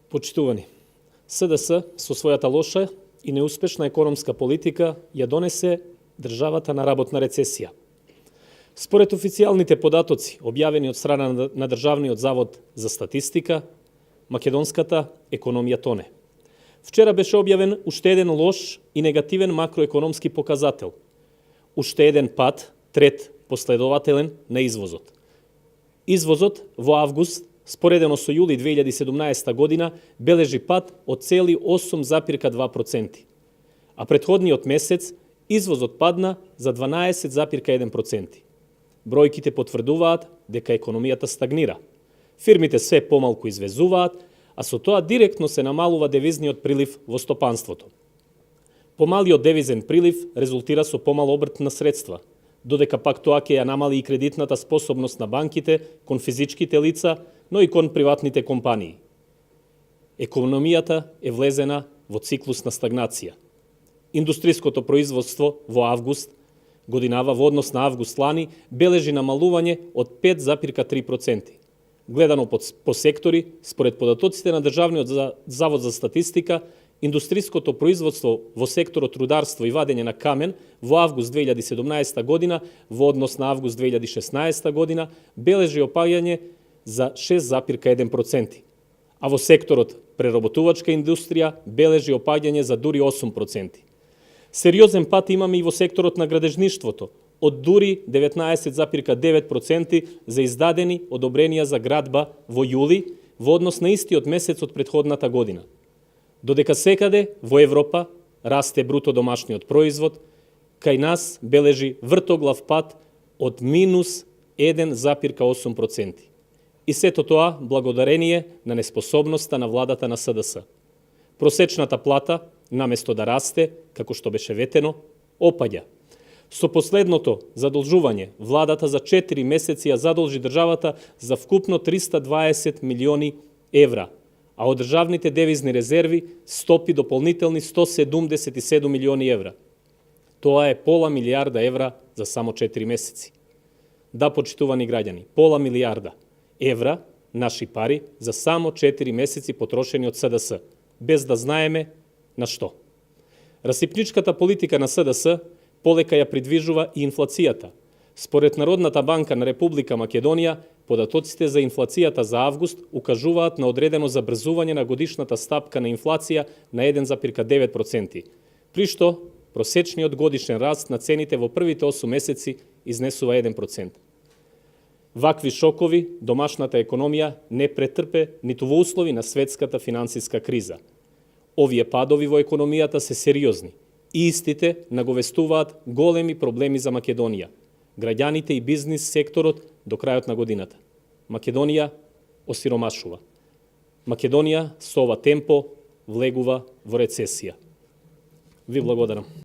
Почитувани, СДС со својата лоша и неуспешна економска политика ја донесе државата на работна рецесија. Според официјалните податоци, објавени од страна на Државниот завод за статистика, македонската економија тоне. Вчера беше објавен уште еден лош и негативен макроекономски показател. Уште еден пад, трет последователен на извозот. Извозот во август, споредено со јули 2017 година, бележи пад од цели 8,2%, а претходниот месец извозот падна за 12,1%. Бројките потврдуваат дека економијата стагнира. Фирмите све помалку извезуваат, а со тоа директно се намалува девизниот прилив во стопанството. Помалиот девизен прилив резултира со помал обрт на средства, додека пак тоа ќе ја намали и кредитната способност на банките кон физичките лица, но и кон приватните компании. Економијата е влезена во циклус на стагнација. Индустриското производство во август годинава во однос на август лани бележи намалување од 5,3%. Гледано по сектори, според податоците на Државниот завод за статистика, индустриското производство во секторот рударство и вадење на камен во август 2017 година во однос на август 2016 година бележи опаѓање за 6,1%, а во секторот преработувачка индустрија бележи опаѓање за дури 8%. Сериозен пат имаме и во секторот на градежништвото, од дури 19,9% за издадени одобренија за градба во јули во однос на истиот месец од претходната година. Додека секаде во Европа расте бруто домашниот производ, кај нас бележи вртоглав пат од минус 1,8%. И сето тоа благодарение на неспособноста на владата на СДС. Просечната плата, наместо да расте, како што беше ветено, опаѓа. Со последното задолжување, владата за 4 месеци ја задолжи државата за вкупно 320 милиони евра, а од државните девизни резерви стопи дополнителни 177 милиони евра. Тоа е пола милијарда евра за само 4 месеци. Да, почитувани граѓани, пола милијарда евра наши пари за само 4 месеци потрошени од СДС, без да знаеме на што. Расипничката политика на СДС полека ја придвижува и инфлацијата. Според Народната банка на Република Македонија, податоците за инфлацијата за август укажуваат на одредено забрзување на годишната стапка на инфлација на 1,9%, при што просечниот годишен раст на цените во првите 8 месеци изнесува 1%. Вакви шокови домашната економија не претрпе ниту во услови на светската финансиска криза. Овие падови во економијата се сериозни и истите наговестуваат големи проблеми за Македонија, граѓаните и бизнис секторот до крајот на годината. Македонија осиромашува. Македонија со ова темпо влегува во рецесија. Ви благодарам.